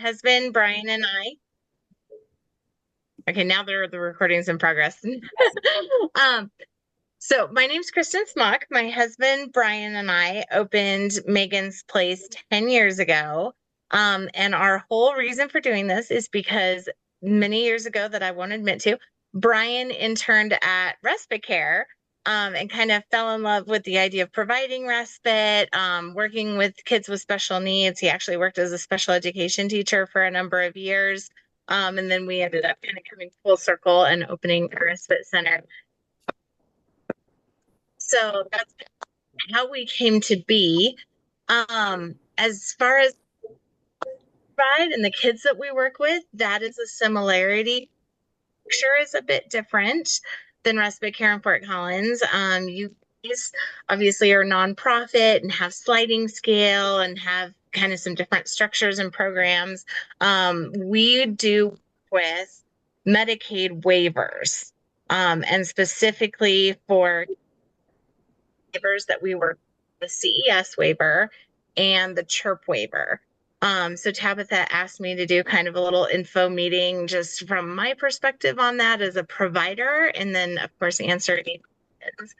husband, Brian, and I. Okay, now the recording's in progress. um, so my name's Kristen Smock. My husband, Brian, and I opened Megan's Place 10 years ago. And our whole reason for doing this is because many years ago that I won't admit to, Brian interned at Respite Care. And kind of fell in love with the idea of providing respite, working with kids with special needs. He actually worked as a special education teacher for a number of years. And then we ended up kind of coming full circle and opening a respite center. So that's how we came to be. As far as pride and the kids that we work with, that is a similarity. Sure is a bit different than respite care in Fort Collins. You guys obviously are nonprofit and have sliding scale and have kind of some different structures and programs. We do with Medicaid waivers, and specifically for waivers that we work the CES waiver and the CHIRP waiver. So Tabitha asked me to do kind of a little info meeting just from my perspective on that as a provider, and then of course answer any questions.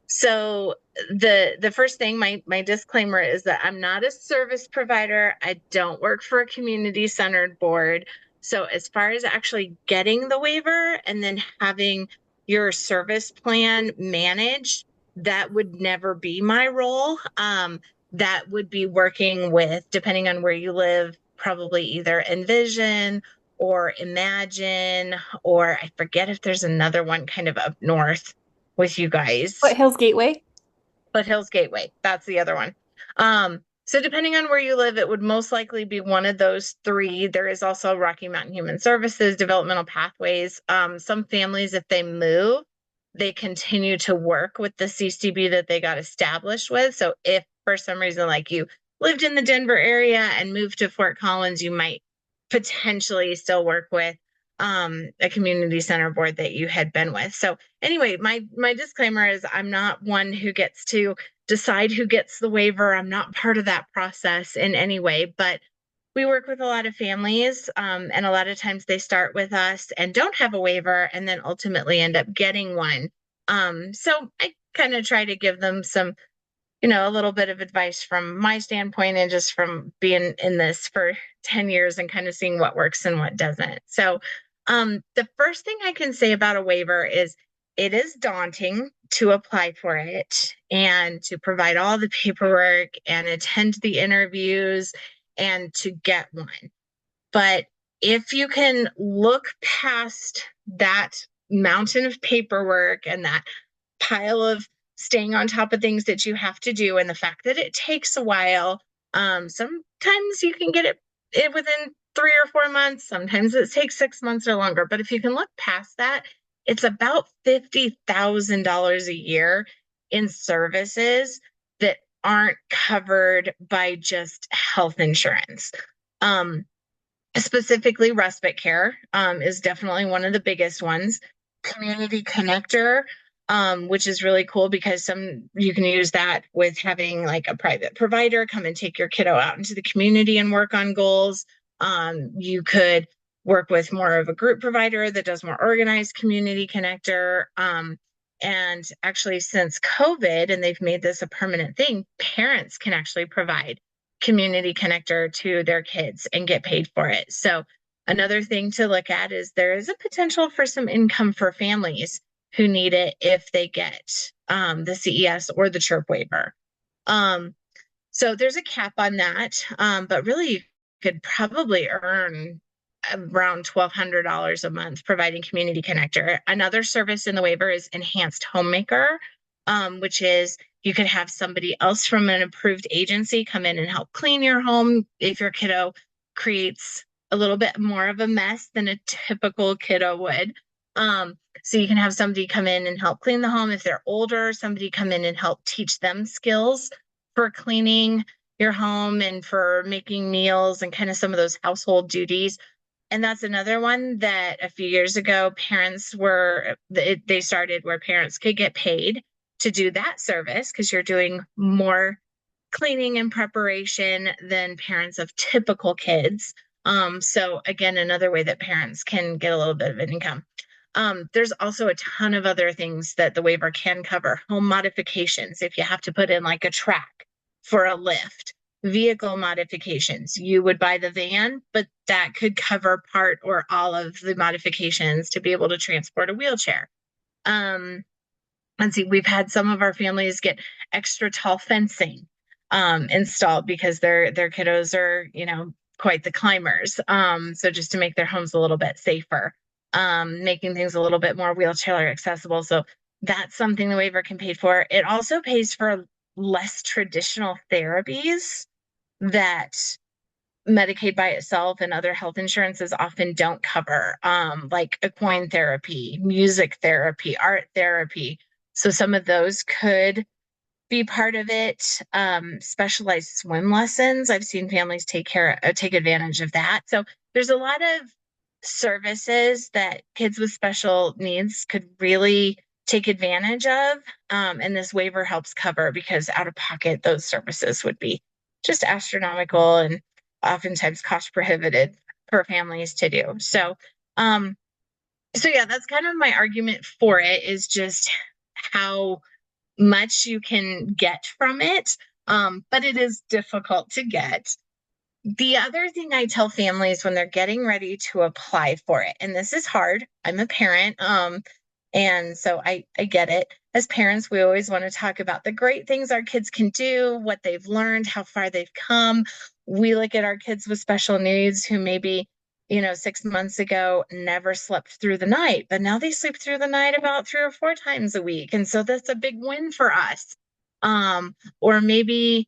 So the first thing, my disclaimer is that I'm not a service provider. I don't work for a community centered board. So as far as actually getting the waiver and then having your service plan managed, that would never be my role. That would be working with, depending on where you live, probably either Envision or Imagine, or I forget if there's another one kind of up north with you guys. Foothills Gateway. Foothills Gateway, that's the other one. So depending on where you live, it would most likely be one of those three. There is also Rocky Mountain Human Services, Developmental Pathways. Some families, if they move, they continue to work with the CCB that they got established with. So if for some reason, like you lived in the Denver area and moved to Fort Collins, you might potentially still work with a community center board that you had been with. So anyway, my disclaimer is I'm not one who gets to decide who gets the waiver. I'm not part of that process in any way, but we work with a lot of families, and a lot of times they start with us and don't have a waiver and then ultimately end up getting one. So I kind of try to give them some, a little bit of advice from my standpoint and just from being in this for 10 years and kind of seeing what works and what doesn't. So the first thing I can say about a waiver is it is daunting to apply for it and to provide all the paperwork and attend the interviews and to get one. But if you can look past that mountain of paperwork and that pile of staying on top of things that you have to do and the fact that it takes a while, sometimes you can get it within 3 or 4 months. Sometimes it takes 6 months or longer. But if you can look past that, it's about $50,000 a year in services that aren't covered by just health insurance. Specifically, respite care is definitely one of the biggest ones. Community connector, which is really cool because you can use that with having like a private provider come and take your kiddo out into the community and work on goals. You could work with more of a group provider that does more organized community connector. And actually, since COVID, and they've made this a permanent thing, parents can actually provide community connector to their kids and get paid for it. So another thing to look at is there is a potential for some income for families who need it if they get the CES or the CHIRP waiver. So there's a cap on that, but really you could probably earn around $1,200 a month providing community connector. Another service in the waiver is enhanced homemaker, which is you could have somebody else from an approved agency come in and help clean your home if your kiddo creates a little bit more of a mess than a typical kiddo would. So you can have somebody come in and help clean the home. If they're older, somebody come in and help teach them skills for cleaning your home and for making meals and kind of some of those household duties. And that's another one that a few years ago, they started where parents could get paid to do that service because you're doing more cleaning and preparation than parents of typical kids. So again, another way that parents can get a little bit of an income. There's also a ton of other things that the waiver can cover. Home modifications, if you have to put in like a track for a lift, vehicle modifications. You would buy the van, but that could cover part or all of the modifications to be able to transport a wheelchair. Um, let's see, we've had some of our families get extra tall fencing installed because their kiddos are, quite the climbers. So just to make their homes a little bit safer, making things a little bit more wheelchair accessible. So that's something the waiver can pay for. It also pays for less traditional therapies that Medicaid by itself and other health insurances often don't cover, like equine therapy, music therapy, art therapy. So some of those could be part of it. Specialized swim lessons. I've seen families take advantage of that. So there's a lot of services that kids with special needs could really take advantage of. And this waiver helps cover because out of pocket, those services would be just astronomical and oftentimes cost prohibitive for families to do. So yeah, that's kind of my argument for it is just how much you can get from it. But it is difficult to get. The other thing I tell families when they're getting ready to apply for it, and this is hard, I'm a parent, and so I get it. As parents, we always want to talk about the great things our kids can do, what they've learned, how far they've come. We look at our kids with special needs who maybe, 6 months ago never slept through the night, but now they sleep through the night about 3 or 4 times a week. And so that's a big win for us. Or maybe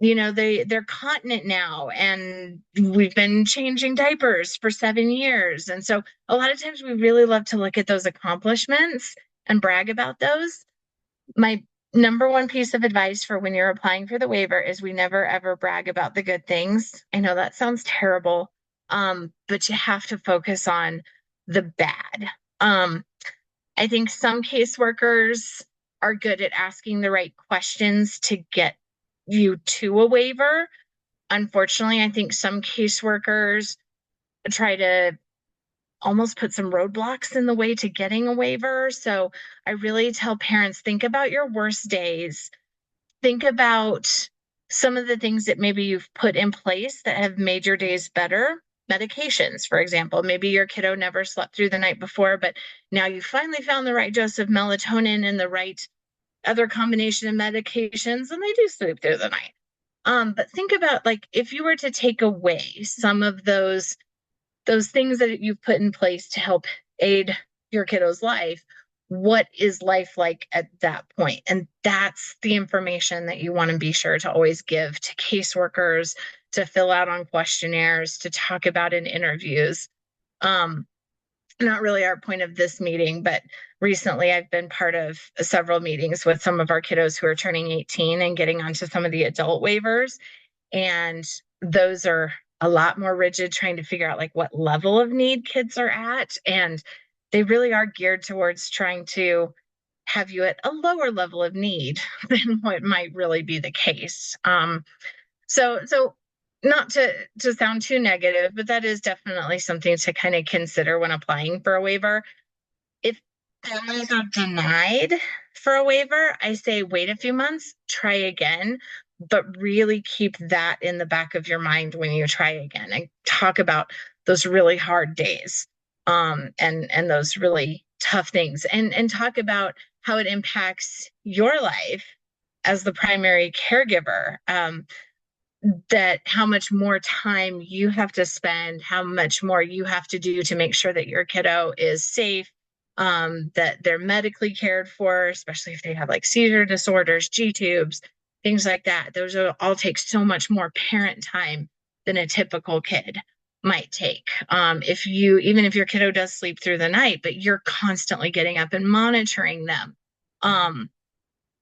they're continent now and we've been changing diapers for 7 years. And so a lot of times we really love to look at those accomplishments and brag about those. My number one piece of advice for when you're applying for the waiver is we never ever brag about the good things. I know that sounds terrible, but you have to focus on the bad. I think some caseworkers are good at asking the right questions to get you to a waiver. Unfortunately, I think some caseworkers try to almost put some roadblocks in the way to getting a waiver. So I really tell parents, think about your worst days. Think about some of the things that maybe you've put in place that have made your days better. Medications, for example. Maybe your kiddo never slept through the night before, but now you finally found the right dose of melatonin and the right other combination of medications, and they do sleep through the night. But think about like if you were to take away some of those things that you've put in place to help aid your kiddo's life, what is life like at that point? And that's the information that you want to be sure to always give to caseworkers, to fill out on questionnaires, to talk about in interviews. Not really our point of this meeting, but recently I've been part of several meetings with some of our kiddos who are turning 18 and getting onto some of the adult waivers. And those are a lot more rigid, trying to figure out like what level of need kids are at. And they really are geared towards trying to have you at a lower level of need than what might really be the case. So not to sound too negative, but that is definitely something to kind of consider when applying for a waiver. If families are denied for a waiver, I say wait a few months, try again, but really keep that in the back of your mind when you try again and talk about those really hard days, and those really tough things, and talk about how it impacts your life as the primary caregiver. That how much more time you have to spend, how much more you have to do to make sure that your kiddo is safe, that they're medically cared for, especially if they have like seizure disorders, G-tubes, things like that. Those are all take so much more parent time than a typical kid might take. Even if your kiddo does sleep through the night, but you're constantly getting up and monitoring them.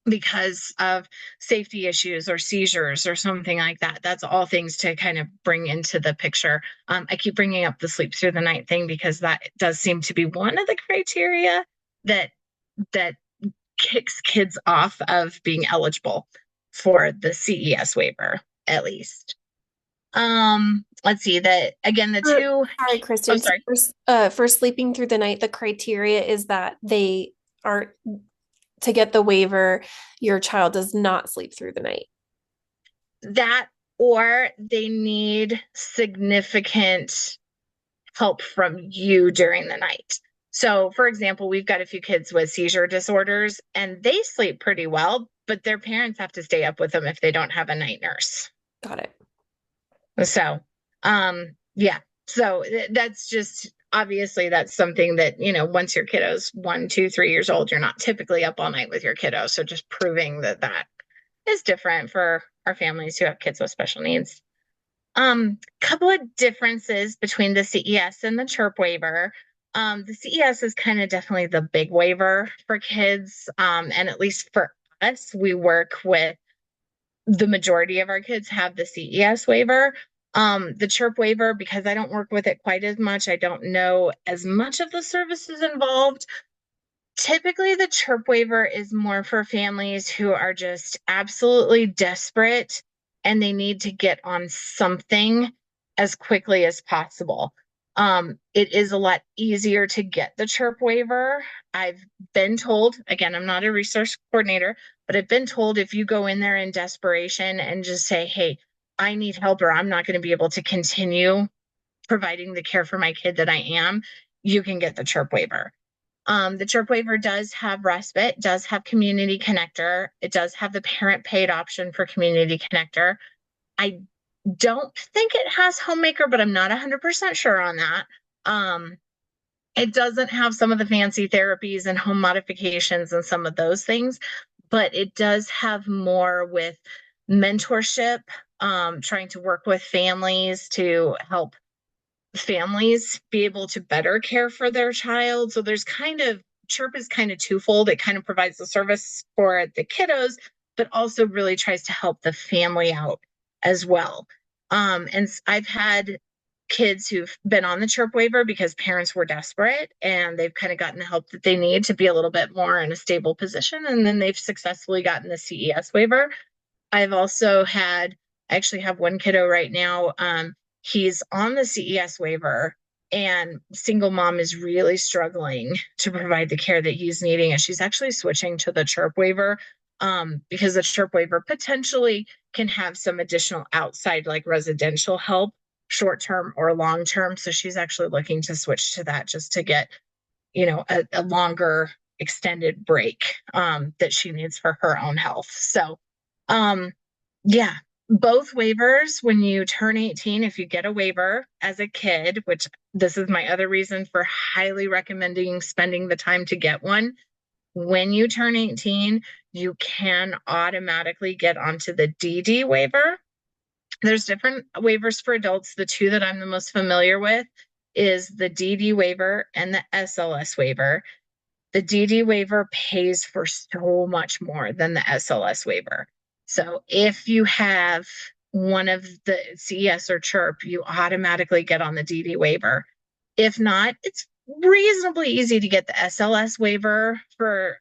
Because of safety issues or seizures or something like that. That's all things to kind of bring into the picture. I keep bringing up the sleep through the night thing because that does seem to be one of the criteria that kicks kids off of being eligible for the CES waiver, at least. Let's see that again, the For, two, sorry, oh, Kristen. So sorry. for sleeping through the night, the criteria is that they are to get the waiver, your child does not sleep through the night. That or they need significant help from you during the night. So, for example, we've got a few kids with seizure disorders and they sleep pretty well, but their parents have to stay up with them if they don't have a night nurse. Got it. So, yeah. So that's just obviously that's something that, once your kiddo's 1, 2, 3 years old, you're not typically up all night with your kiddo. So just proving that that is different for our families who have kids with special needs. Couple of differences between the CES and the CHIRP waiver. The CES is kind of definitely the big waiver for kids. And at least for us, we work with the majority of our kids have the CES waiver. The CHIRP waiver, because I don't work with it quite as much, I don't know as much of the services involved. Typically, the CHIRP waiver is more for families who are just absolutely desperate and they need to get on something as quickly as possible. It is a lot easier to get the CHIRP waiver. I've been told, again, I'm not a resource coordinator, but I've been told if you go in there in desperation and just say, hey, I need help or I'm not going to be able to continue providing the care for my kid that I am, you can get the CHIRP waiver. The CHIRP waiver does have respite, does have community connector. It does have the parent paid option for community connector. I don't think it has homemaker, but I'm not 100% sure on that. Um, it doesn't have some of the fancy therapies and home modifications and some of those things, but it does have more with mentorship, trying to work with families to help families be able to better care for their child. So there's kind of CHIRP is kind of twofold. It kind of provides the service for the kiddos, but also really tries to help the family out as well. And I've had kids who've been on the CHIRP waiver because parents were desperate and they've kind of gotten the help that they need to be a little bit more in a stable position. And then they've successfully gotten the CES waiver. I've also had, I actually have one kiddo right now. He's on the CES waiver, and single mom is really struggling to provide the care that he's needing. And she's actually switching to the CHIRP waiver because the CHIRP waiver potentially can have some additional outside, like residential help, short term or long term. So she's actually looking to switch to that just to get, a longer extended break that she needs for her own health. So, um, yeah, both waivers when you turn 18, if you get a waiver as a kid, which this is my other reason for highly recommending spending the time to get one. When you turn 18, you can automatically get onto the DD waiver. There's different waivers for adults. The two that I'm the most familiar with is the DD waiver and the SLS waiver. The DD waiver pays for so much more than the SLS waiver. So if you have one of the CES or CHIRP, you automatically get on the DD waiver. If not, it's reasonably easy to get the SLS waiver for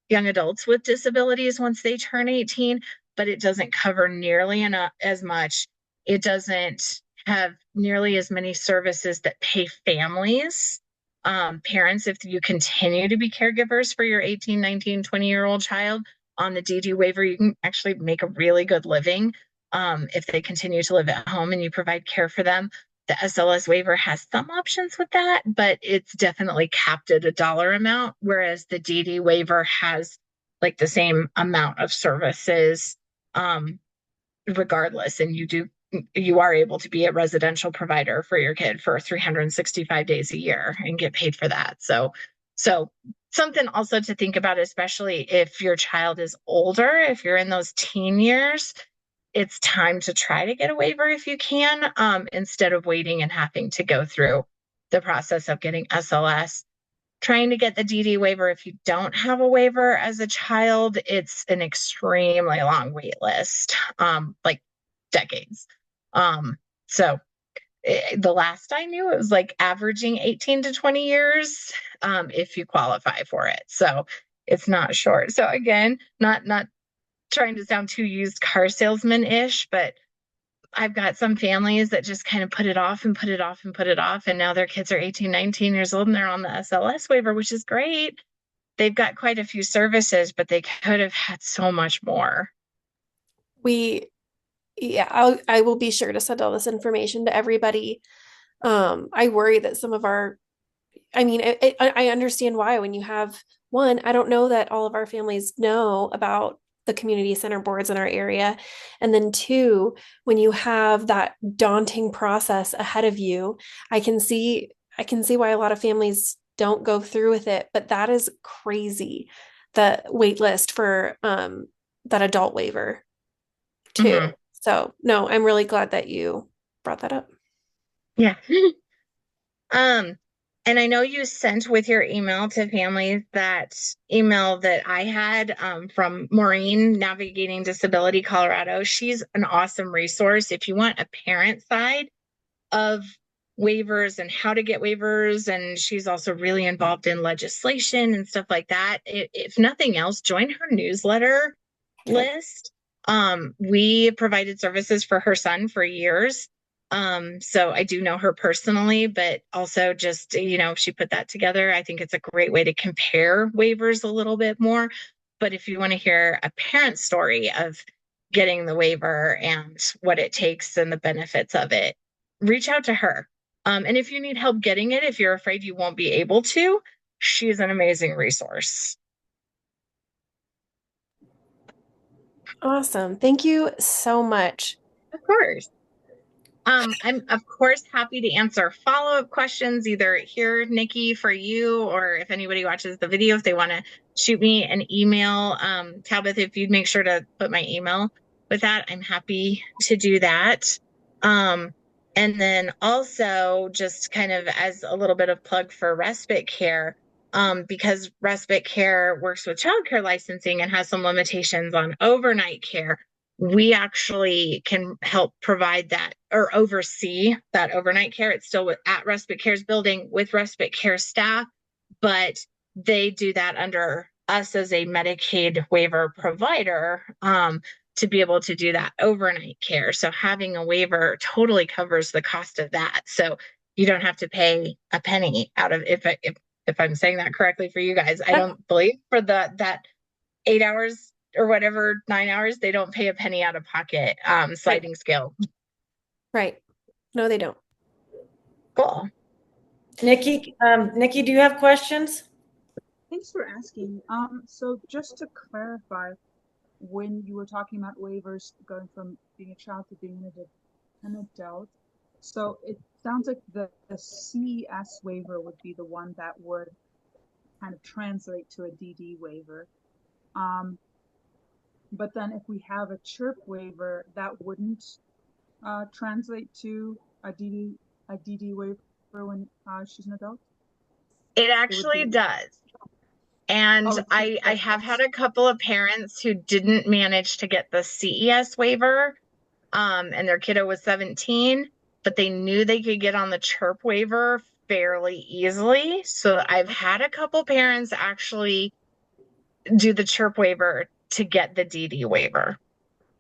young adults with disabilities once they turn 18, but it doesn't cover nearly enough as much. It doesn't have nearly as many services that pay families, parents, if you continue to be caregivers for your 18, 19, 20-year-old child on the DD waiver, you can actually make a really good living if they continue to live at home and you provide care for them. The SLS waiver has some options with that, but it's definitely capped at a dollar amount, whereas the DD waiver has like the same amount of services regardless. And you are able to be a residential provider for your kid for 365 days a year and get paid for that. So something also to think about, especially if your child is older, if you're in those teen years, it's time to try to get a waiver if you can, instead of waiting and having to go through the process of getting SLS. Trying to get the DD waiver if you don't have a waiver as a child, it's an extremely long wait list, like decades. So the last I knew, it was like averaging 18 to 20 years if you qualify for it. So it's not short. So again, not trying to sound too used car salesman-ish, but I've got some families that just kind of put it off and put it off and put it off. And now their kids are 18, 19 years old and they're on the SLS waiver, which is great. They've got quite a few services, but they could have had so much more. We, yeah, I will be sure to send all this information to everybody. I worry that some of our, I mean, I understand why when you have one, I don't know that all of our families know about the community center boards in our area. And then two, when you have that daunting process ahead of you, I can see why a lot of families don't go through with it, but that is crazy. The wait list for that adult waiver too. Hmm. So no, I'm really glad that you brought that up. Yeah. Um, and I know you sent with your email to families that email that I had from Maureen, Navigating Disability Colorado. She's an awesome resource if you want a parent side of waivers and how to get waivers. And she's also really involved in legislation and stuff like that. If nothing else, join her newsletter Okay. list. We provided services for her son for years. So I do know her personally, but also just, she put that together. I think it's a great way to compare waivers a little bit more. But if you want to hear a parent story of getting the waiver and what it takes and the benefits of it, reach out to her. And if you need help getting it, if you're afraid you won't be able to, she's an amazing resource. Awesome. Thank you so much. Of course. I'm of course happy to answer follow-up questions either here, Nikki, for you, or if anybody watches the video, if they want to shoot me an email. Tabitha, if you'd make sure to put my email with that, I'm happy to do that. Um, and then also just kind of as a little bit of plug for respite care, because respite care works with childcare licensing and has some limitations on overnight care, we actually can help provide that or oversee that overnight care. It's still at Respite Care's building with Respite Care staff, but they do that under us as a Medicaid waiver provider, to be able to do that overnight care. So having a waiver totally covers the cost of that. So you don't have to pay a penny out of, if I'm saying that correctly for you guys. I Yep. don't believe for that 8 hours or whatever, 9 hours, they don't pay a penny out of pocket. Right. Sliding scale. Right. No, they don't. Cool. Nikki, do you have questions? Thanks for asking. So just to clarify, when you were talking about waivers going from being a child to being an adult, so it sounds like the CES waiver would be the one that would kind of translate to a DD waiver. But then if we have a CHIRP waiver, that wouldn't translate to a DD waiver when she's an adult? It It would actually be, does. And oh, I have had a couple of parents who didn't manage to get the CES waiver, and their kiddo was 17, but they knew they could get on the CHIRP waiver fairly easily. So I've had a couple parents actually do the CHIRP waiver to get the DD waiver.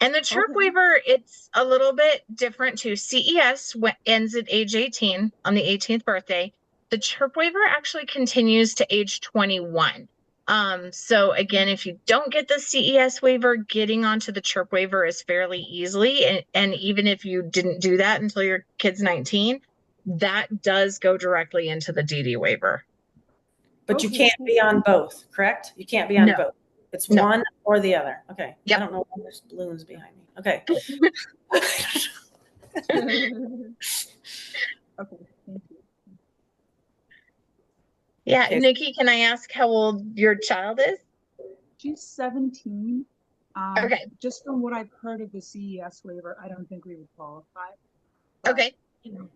And the CHIRP okay. waiver, it's a little bit different too. CES ends at age 18 on the 18th birthday. The CHIRP waiver actually continues to age 21. So again, if you don't get the CES waiver, getting onto the CHIRP waiver is fairly easily. And even if you didn't do that until your kid's 19, that does go directly into the DD waiver. But you Okay. can't be on both, correct? You can't be on No, both. It's no. one or the other. Okay. Yep. I don't know why there's balloons behind me. Okay. Okay, thank you. Yeah, Okay. Nikki, can I ask how old your child is? She's 17. Okay. Just from what I've heard of the CES waiver, I don't think we would qualify. But, Okay.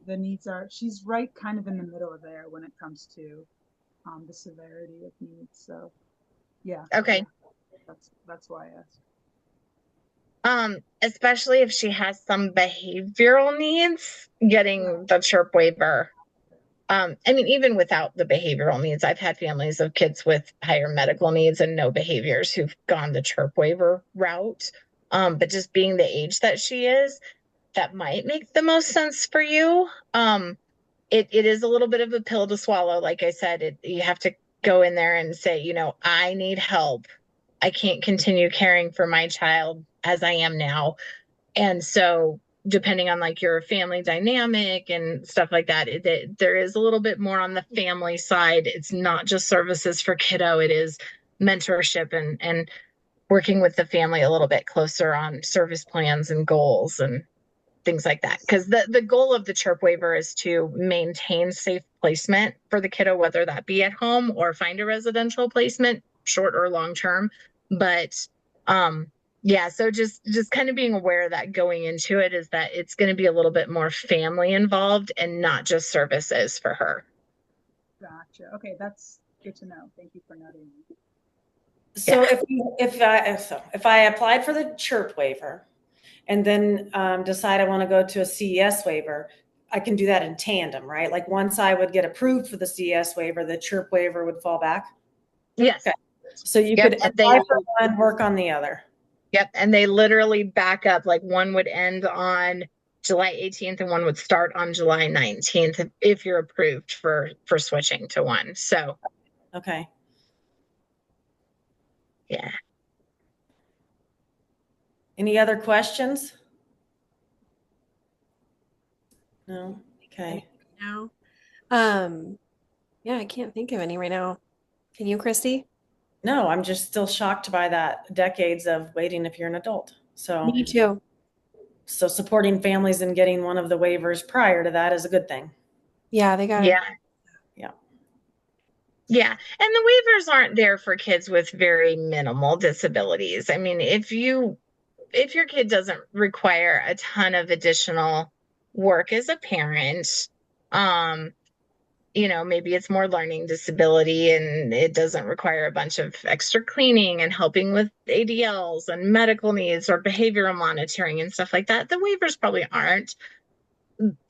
the needs are, she's right kind of in the middle of there when it comes to the severity of needs. So yeah. Okay. Yeah, that's why I asked. Especially if she has some behavioral needs, getting Right. the CHIRP waiver I mean, even without the behavioral needs, I've had families of kids with higher medical needs and no behaviors who've gone the chirp waiver route. But just being the age that she is, that might make the most sense for you. It is a little bit of a pill to swallow. Like I said, you have to go in there and say, I need help. I can't continue caring for my child as I am now. And so, depending on like your family dynamic and stuff like that, there is a little bit more on the family side. It's not just services for kiddo, it is mentorship and working with the family a little bit closer on service plans and goals and things like that. Because the goal of the chirp waiver is to maintain safe placement for the kiddo, whether that be at home or find a residential placement, short or long term. But um, yeah, so just kind of being aware that going into it is that it's going to be a little bit more family involved and not just services for her. Gotcha. Okay, that's good to know. Thank you for noting. So if I applied for the chirp waiver and then decide I want to go to a CES waiver, I can do that in tandem, right? Like once I would get approved for the CES waiver, the chirp waiver would fall back. Yes. Okay. So you Yep, could and they apply for one, work on the other. Yep. And they literally back up. Like one would end on July 18th and one would start on July 19th if you're approved for switching to one. So Okay. yeah. Any other questions? No. Okay. Now, yeah, I can't think of any right now. Can you, Christy? No, I'm just still shocked by that decades of waiting if you're an adult. Me too. So supporting families and getting one of the waivers prior to that is a good thing. Yeah, they got it. Yeah. Yeah. Yeah. And the waivers aren't there for kids with very minimal disabilities. I mean, if your kid doesn't require a ton of additional work as a parent, um, maybe it's more learning disability and it doesn't require a bunch of extra cleaning and helping with ADLs and medical needs or behavioral monitoring and stuff like that. The waivers probably aren't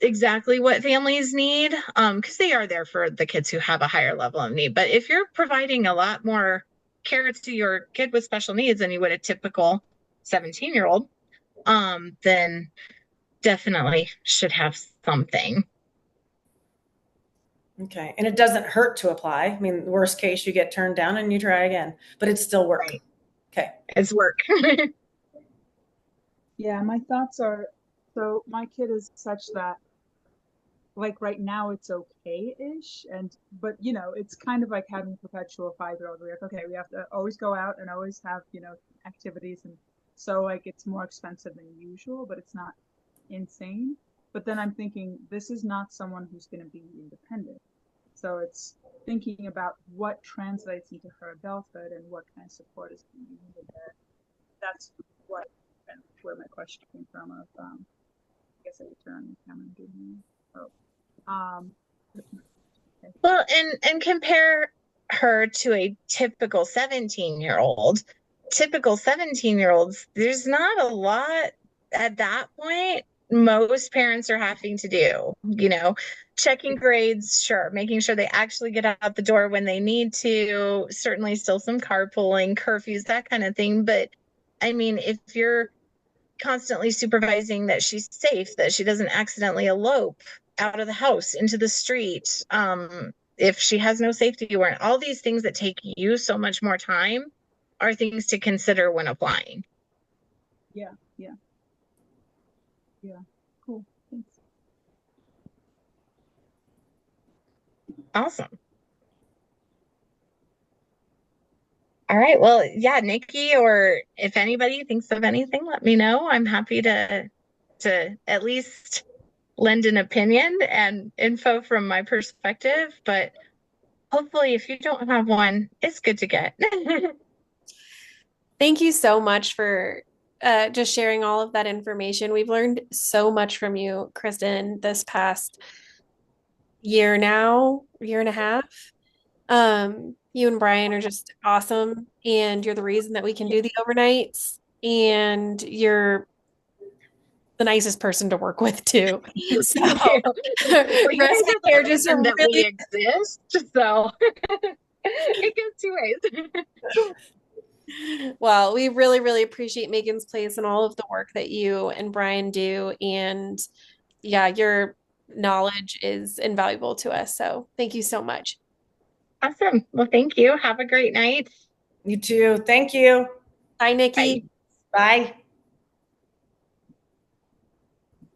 exactly what families need, because they are there for the kids who have a higher level of need. But if you're providing a lot more care to your kid with special needs than you would a typical 17-year-old, then definitely should have something. Okay. And it doesn't hurt to apply. I mean, worst case, you get turned down and you try again, but it's still work. Right. Okay. It's work. Yeah, my thoughts are, so my kid is such that like right now it's okay-ish, but it's kind of like having a perpetual 5-year-old. We're like, okay, we have to always go out and always have activities, and so like it's more expensive than usual, but it's not insane. But then I'm thinking this is not someone who's going to be independent, so it's thinking about what translates into her adulthood and what kind of support is going to be needed there. That's what and where my question came from. Of I guess I could turn on the camera and do that. Oh. Okay. Well, and compare her to a typical 17-year-old. Typical 17-year-olds, there's not a lot at that point. Most parents are having to do, checking grades, sure, making sure they actually get out the door when they need to, certainly still some carpooling, curfews, that kind of thing. But I mean, if you're constantly supervising that she's safe, that she doesn't accidentally elope out of the house into the street, if she has no safety warrant, all these things that take you so much more time are things to consider when applying. Yeah. Cool. Thanks. Awesome. All right. Well, yeah, Nikki, or if anybody thinks of anything, let me know. I'm happy to at least lend an opinion and info from my perspective, but hopefully if you don't have one, it's good to get. Thank you so much for just sharing all of that information. We've learned so much from you, Kristen, this past year and a half. You and Brian are just awesome, and you're the reason that we can do the overnights, and you're the nicest person to work with too. So Thank you. Well, you guys respite are the care just reason that we really exist, so it goes two ways. well, we really, really appreciate Megan's Place and all of the work that you and Brian do. And yeah, your knowledge is invaluable to us. So thank you so much. Awesome. Well, thank you. Have a great night. You too. Thank you. Bye, Bye. Nikki. Bye.